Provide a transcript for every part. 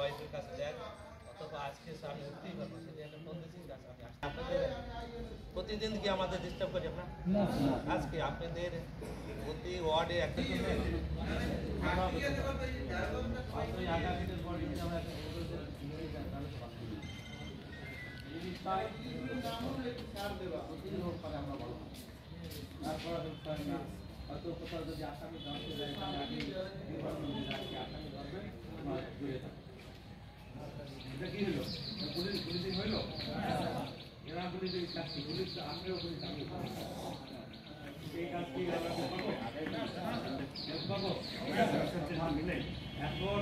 ওয়াইফের কাছে দেন অথবা আজকে আমি উঠতেই পারবো সেটা একটা ফোন দিচ্ছি আপনাদের প্রতিদিন কি আমাদের ডিস্টার্ব করি আপনার আজকে আপনাদের প্রতি ওয়ার্ডে একটা হয়তো কোথাও যদি আসামি জানতে যায় এখানে আগে আসামি ধরবেন এটা কি হলো পুলিশ হইলো এরা পুলিশের কাজটি পুলিশ আমরাও পুলিশ এই কাজটি মিলে এখন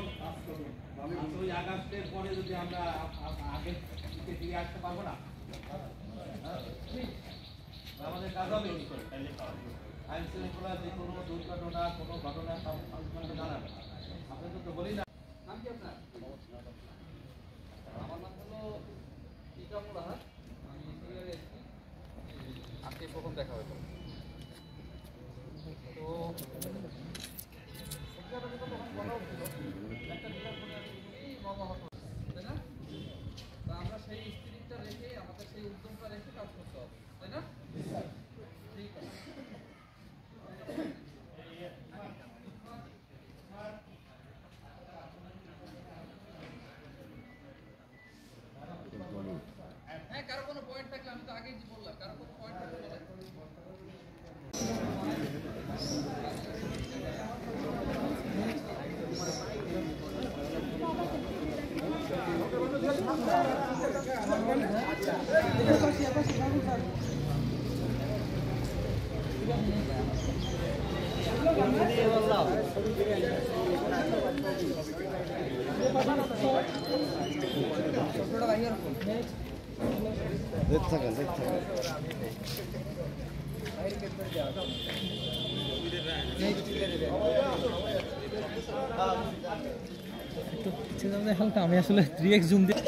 ওই আগস্টের পরে যদি আমরা আগে ফিরে আসতে পারবো না আমাদের কাজ হবে আইন শৃঙ্খলা যে কোনো দুর্ঘটনা কোনো ঘটনা সংক্রান্ত জানাবে আপনাকে তো বলি না নাম কি আপনার আমার নাম হলো টিকামুল আহাদ আমি আজকে প্রথম দেখা হলো তো তাই না তা আমরা সেই স্পিরিটটা রেখে আমাদের সেই উদ্যমটা রেখে কাজ করতে হবে তাই না ঠিক আছে হ্যাঁ কারো কোনো পয়েন্ট থাকলে আমি তো আগেই বললাম কারো কোনো পয়েন্ট থাকলে হালকা আমি আসলে 3x জুম দিয়ে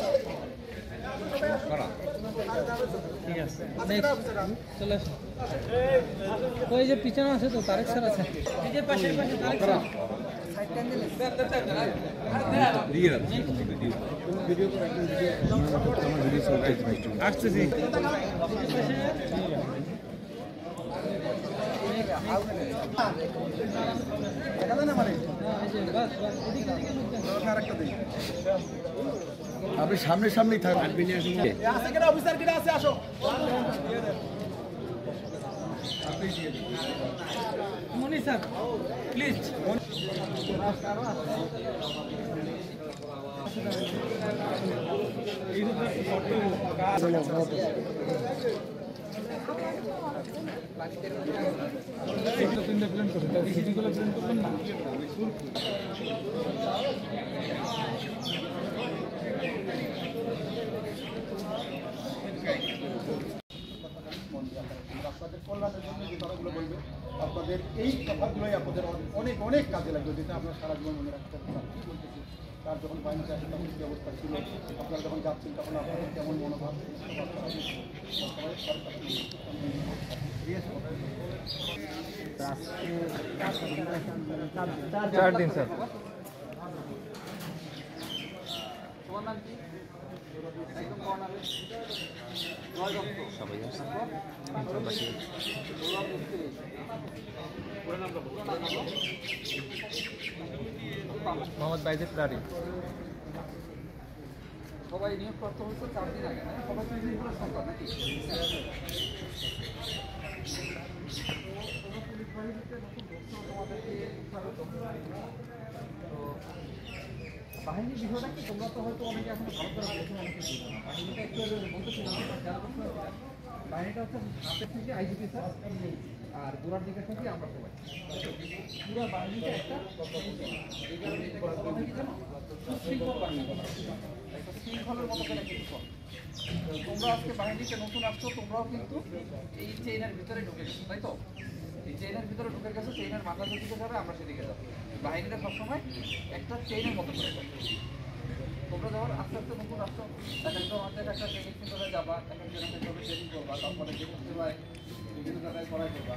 ঠিক আছে চলে আসো ওই যে পিছনে আছে তো তারেক স্যার আছে পাশে তারেক স্যার আসতেছি আপনি সামনে সামনেই থাকবেন মনি স্যার প্লিজ আপনাদের কল্যাণের জন্য যে কথাগুলো বলবে আপনাদের এই কথাগুলোই আপনাদের অনেক অনেক কাজে লাগবে যেটা আপনার সারা জীবন মনে রাখতে পারবেন কী বলতেছি তার যখন বাহিনীতে আসে তখন কী অবস্থা ছিল আপনারা যখন যাচ্ছেন তখন আপনাদের কেমন মনোভাব চার দিন স্যার সবাই মোহাম্মদ বাইজিদ রারি সবাই নিয়োগপ্রাপ্ত হয়েছে 4 দিন আগে সবাই সংখ্যা নাকি তো বাহিনীর বিষয়টা কি তোমরা তো হয়তো অনেকে এখন ভালো করে বাহিনীটা একটু বলতেছিলাম বাহিনীটা হচ্ছে হাতের থেকে আইজিপি স্যার আর গোড়ার দিকে থেকে আমরা সবাই পুরো বাহিনীটা একটা শৃঙ্খল বাহিনী একটা শৃঙ্খলের মতো করে কিছু তোমরা আজকে বাহিনীতে নতুন আসছো তোমরাও কিন্তু এই চেইনের ভিতরে ঢুকে গেছো তাই তো এই চেইনের ভিতরে ঢুকে গেছো চেইনের মাথা যেদিকে যাবে আমরা সেদিকে যাবো বাহিনীটা সবসময় একটা চেইনের মতো করে তোমরা যখন আস্তে আস্তে নতুন আসছো একদম আমাদের একটা ট্রেনিং সেন্টারে যাবা একটা ট্রেনিং করবা তারপরে বিভিন্ন জায়গায় করাই করবা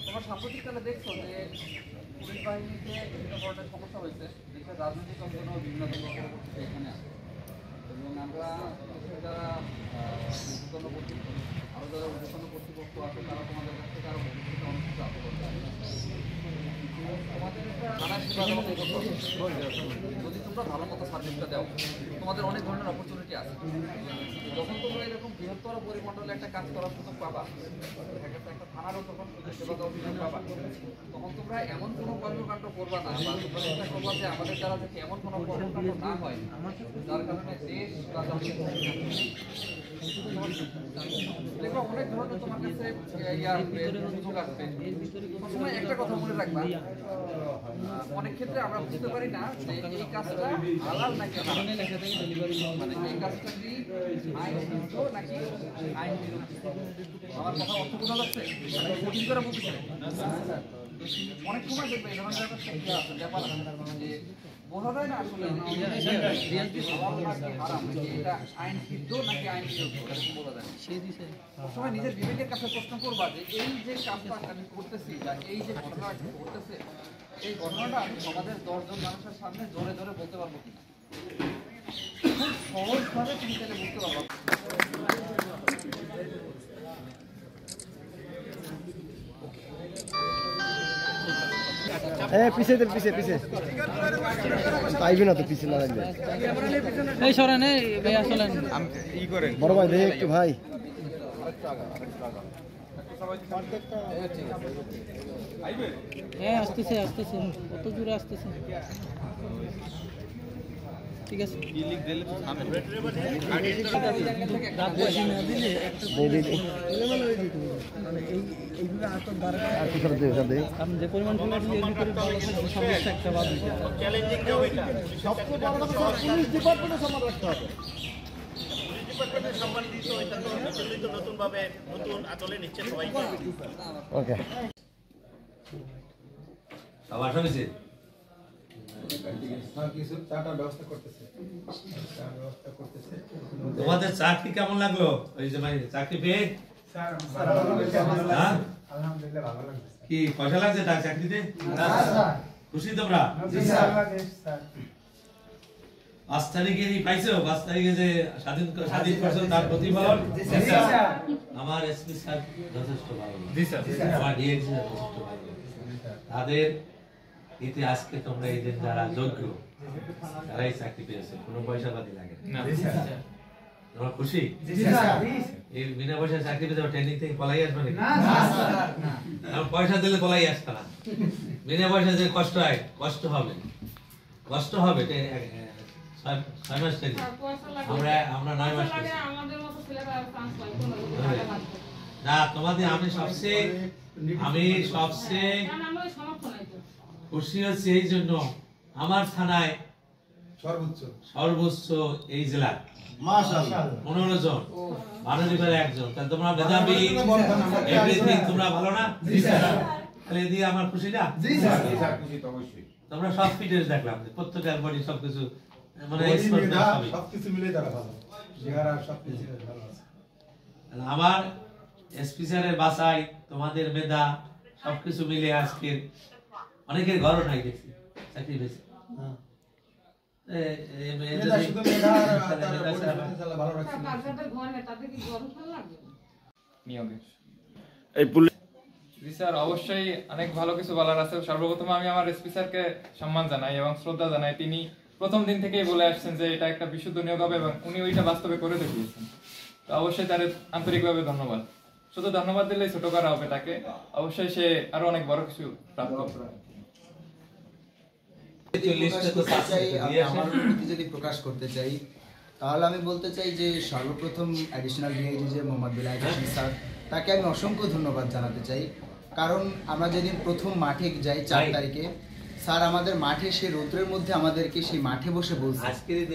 তোমার সাম্প্রতিককালে দেখছো যে পুলিশ বাহিনীতে বিভিন্ন ধরনের সমস্যা হয়েছে, দেশের রাজনৈতিক অঙ্গনেও বিভিন্ন ধরনের এখানে আছে এবং আমরা দেশের যারা ঊর্ধ্বতন কর্তৃপক্ষ আরও যারা ঊর্ধ্বতন কর্তৃপক্ষ আছে তারা তোমাদের কাছ থেকে আরও ভবিষ্যতে অনেক কিছু আশা করতে পারে। তোমাদের একটা থানা সেবা দেওয়া করতে হবে। যদি তোমরা ভালো মতো সার্ভিসটা দাও তোমাদের অনেক ধরনের অপরচুনিটি আছে। যখন তোমরা এরকম বৃহত্তর পরিমণ্ডলে একটা কাজ করার সুযোগ পাবা, একটা থানারও তখন সেবা দেওয়ার সুযোগ পাবা, তখন তোমরা এমন কোনো কর্মকাণ্ড করবা না বা তোমরা চেষ্টা করবা যে আমাদের দ্বারা যাতে এমন কোনো কর্মকাণ্ড না হয় যার কারণে দেশ বা জাতির দেখো অনেক ধরনের তোমার কাছে সুযোগ আসবে। সবসময় একটা কথা মনে রাখবা, অনেক ক্ষেত্রে আমরা বুঝতে পারি না যে এই কাজটা হালাল নাকি হারাম, মানে এই কাজটা কি আইন বিরুদ্ধ নাকি আইন বিরুদ্ধ। আমার কথা অর্থ বোঝা যাচ্ছে? কঠিন করে বলতে অনেক সময় দেখবে এই ধরনের একটা ব্যাপার যে বোঝা যায় না আসলে এটা আইন সিদ্ধ নাকি আইন বিরুদ্ধ, বোঝা যায় না। সবসময় নিজের বিবেকের কাছে প্রশ্ন করবা যে এই যে কাজটা আমি করতেছি বা এই যে ঘটনা ঘটতেছে এই ঘটনাটা আমি সমাজের 10 জন মানুষের সামনে জোরে জোরে বলতে পারবো কিনা। খুব সহজভাবে তুমি তাহলে বুঝতে পারবো। পিছে পিছে পিছে পাইবি না তো, পিছে না লাগবে। এই সরেন, এই ভাই আসলেন ই করেন বড় ভাই, দেখে একটু ভাই। হ্যাঁ আসতেছে আসতেছে, কত দূরে আসতেছে। ঠিক আছে যে পরিমাণ একটা বাদ ওকে তোমাদের চাকরি কেমন লাগলো? ওই যে ভাই চাকরি পেয়ে কি পয়সা লাগছে চাকরিতে? খুশি তোমরা? 5 তারিখে পাইছো? 5 তারিখে যে স্বাধীন করছো তার প্রতিফলন আমার এসপি স্যার যথেষ্ট ভালো, আমার ডিএক্সি যথেষ্ট ভালো। তাদের ইতিহাসকে তোমরা এই দিন যারা যোগ্য তারাই চাকরি পেয়েছে, কোনো পয়সা পাতি লাগে না। তোমরা খুশি? এই বিনা পয়সা চাকরি পেতে ট্রেনিং থেকে পলাই আসবে নাকি? পয়সা দিলে পলাই আসবে না। বিনা পয়সা যে কষ্ট হয়, কষ্ট হবে 6 মাস ট্রেনিং, আমরা 9 মাস না। তোমাদের আমি সবচেয়ে খুশি হচ্ছে এই জন্য আমার থানায় সর্বোচ্চ এই জেলা 15 জন, মাননীয় 1 জন। তোমরা মেধাবী, এভরিথিং তোমরা ভালো না? তাহলে এদিকে আমার খুশি না? তোমরা সব ফিটনেস দেখলাম, প্রত্যেকের বডি সবকিছু মানে সবকিছু মিলে তারা ভালো, সবকিছু ভালো আছে। আমার এসপি স্যারের বাসায় তোমাদের মেধা সবকিছু মিলে আজকের অনেকের ঘরও নাই দেখছি চাকরি পেয়েছে। স্যার অবশ্যই অনেক ভালো কিছু বলার আছে। সর্বপ্রথম আমি আমার এসপি স্যারকে সম্মান জানাই এবং শ্রদ্ধা জানাই। তিনি প্রথম দিন থেকেই বলে আসছেন যে এটা একটা বিশুদ্ধ নিয়োগ হবে এবং উনি ওইটা বাস্তবে করে দেখিয়েছেন। তো অবশ্যই তার আন্তরিকভাবে ধন্যবাদ। শুধু ধন্যবাদ দিলেই ছোট করা হবে তাকে, অবশ্যই সে আরো অনেক বড় কিছু প্রাপ্ত হবে। যদি প্রকাশ করতে চাই তাহলে আমি বলতে চাই যে সর্বপ্রথম অ্যাডিশনাল ডিআইজি যে মোহাম্মদ বিলাল হোসেন স্যার, তাকে আমি অসংখ্য ধন্যবাদ জানাতে চাই। কারণ আমরা যেদিন প্রথম মাঠে যাই 4 তারিখে, স্যার আমাদের মাঠে সে রৌদ্রের মধ্যে আমাদেরকে সেই মাঠে বসে বলছে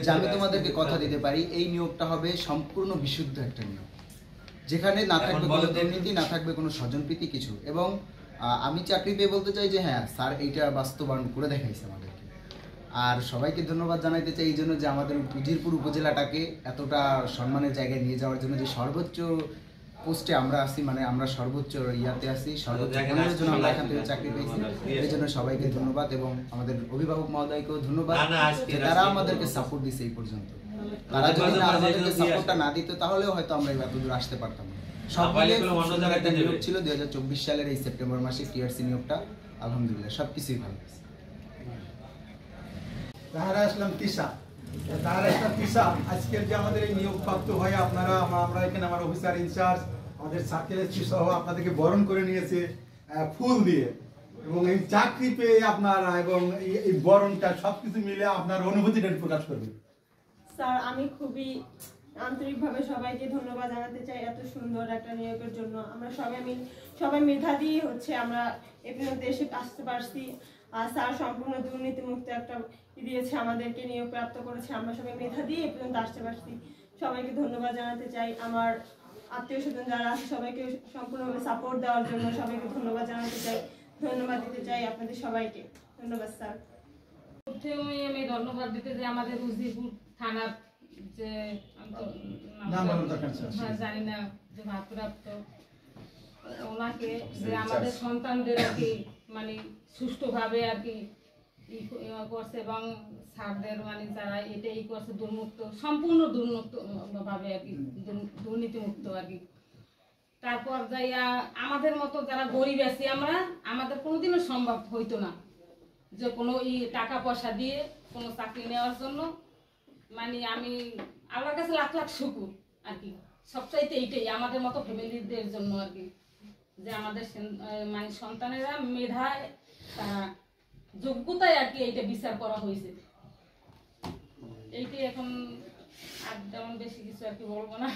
যে আমি তোমাদেরকে কথা দিতে পারি এই নিয়োগটা হবে সম্পূর্ণ বিশুদ্ধ একটা নিয়োগ, যেখানে না থাকবে কোনো দুর্নীতি, না থাকবে কোনো স্বজনপ্রীতি কিছু। এবং আমি চাকরি পেয়ে বলতে চাই যে হ্যাঁ স্যার এইটা বাস্তবায়ন করে দেখাইছে আমাদেরকে। আর সবাইকে ধন্যবাদ জানাইতে চাই এই জন্য যে আমাদের উজিরপুর উপজেলাটাকে এতটা সম্মানের জায়গায় নিয়ে যাওয়ার জন্য যে সর্বোচ্চ পোস্টে আমরা আসি, মানে আমরা সর্বোচ্চ ইয়াতে আসি, সর্বোচ্চ 15 জন আমরা এখান থেকে চাকরি পেয়েছি। এই জন্য সবাইকে ধন্যবাদ এবং আমাদের অভিভাবক মহোদয়কেও ধন্যবাদ যে তারা আমাদেরকে সাপোর্ট দিছে এই পর্যন্ত। তারা যদি আমাদেরকে সাপোর্টটা না দিত তাহলেও হয়তো আমরা এত দূর আসতে পারতাম না। সব মিলিয়ে একটা নিয়োগ ছিল 2024 সালের এই সেপ্টেম্বর মাসে টিআরসি নিয়োগটা। আলহামদুলিল্লাহ সবকিছুই ভালো। তাহারা আসলাম তিশা, তাহারা আসলাম তিশা আজকের যে আমাদের এই নিয়োগপ্রাপ্ত হয়ে আপনারা আমরা এখানে আমার অফিসার ইনচার্জ আমাদের সার্কেল এসপি সহ আপনাদেরকে বরণ করে নিয়েছে ফুল দিয়ে, এবং এই চাকরি পেয়ে আপনারা এবং এই বরণটা সবকিছু মিলে আপনার অনুভূতিটা প্রকাশ করবে। স্যার আমি খুবই আন্তরিকভাবে সবাইকে ধন্যবাদ জানাতে চাই এত সুন্দর একটা নিয়োগের জন্য। আমরা সবাই মেধা দিয়ে আমরা এ পর্যন্ত এসে আসতে পারছি। আর স্যার সম্পূর্ণ দুর্নীতিমুক্ত একটা দিয়েছে, আমাদেরকে নিয়োগ প্রাপ্ত করেছে। আমরা সবাই মেধা দিয়ে এ পর্যন্ত আসতে পারছি। সবাইকে ধন্যবাদ জানাতে চাই। আমার আত্মীয় স্বজন যারা আছে সবাইকে সম্পূর্ণভাবে সাপোর্ট দেওয়ার জন্য সবাইকে ধন্যবাদ জানাতে চাই, ধন্যবাদ দিতে চাই আপনাদের সবাইকে। ধন্যবাদ স্যার। প্রথমে আমি ধন্যবাদ দিতে যে আমাদের উজিরপুর থানার যে জানি না যে ভারপ্রাপ্ত ওনাকে, যে আমাদের সন্তানদের আর কি মানে সুষ্ঠুভাবে আর কি করছে, এবং স্যারদের মানে যারা এটাই করছে দুর্মুক্ত, সম্পূর্ণ দুর্মুক্ত ভাবে আর কি, দুর্নীতিমুক্ত আর কি। তারপর যাইয়া আমাদের মতো যারা গরিব আছি আমরা, আমাদের কোনোদিনও সম্ভব হইতো না যে কোনো টাকা পয়সা দিয়ে কোনো চাকরি নেওয়ার জন্য। মানে আমি আল্লাহর কাছে লাখ লাখ শুকুর আর কি, সবচাইতে এইটাই আমাদের মতো ফ্যামিলিদের জন্য আর কি, যে আমাদের মানে সন্তানেরা মেধায় যোগ্যতায় আর কি এইটা বিচার করা হয়েছে। এইটাই এখন আর তেমন বেশি কিছু আর কি বলবো না।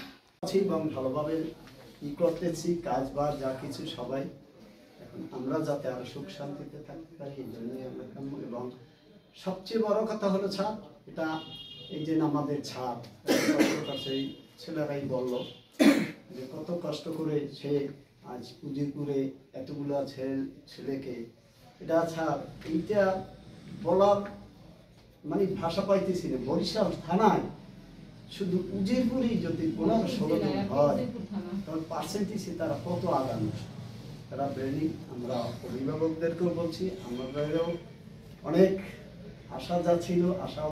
এবং ভালোভাবে করতেছি কাজ বাজ যা কিছু সবাই, এখন আমরা যাতে আরো সুখ শান্তিতে থাকতে পারি এই জন্যই আমরা কাম্য। এবং সবচেয়ে বড় কথা হলো ছাড়, এটা এই যে আমাদের ছাড় সেই ছেলেরাই বলল যে কত কষ্ট করে সে আজ উজিরপুরে এতগুলো ছেলেকে, এটা ছাড় এইটা বলার মানে ভাষা পাইতেছি না। বরিশাল থানায় শুধু উজিরপুরেই যদি 15-16 জন হয় তখন পার্সেন্টেজে তারা কত আগানো, তারা ব্রেনিং। আমরা অভিভাবকদেরকেও বলছি, আমাদেরও অনেক আশা যা ছিল আশা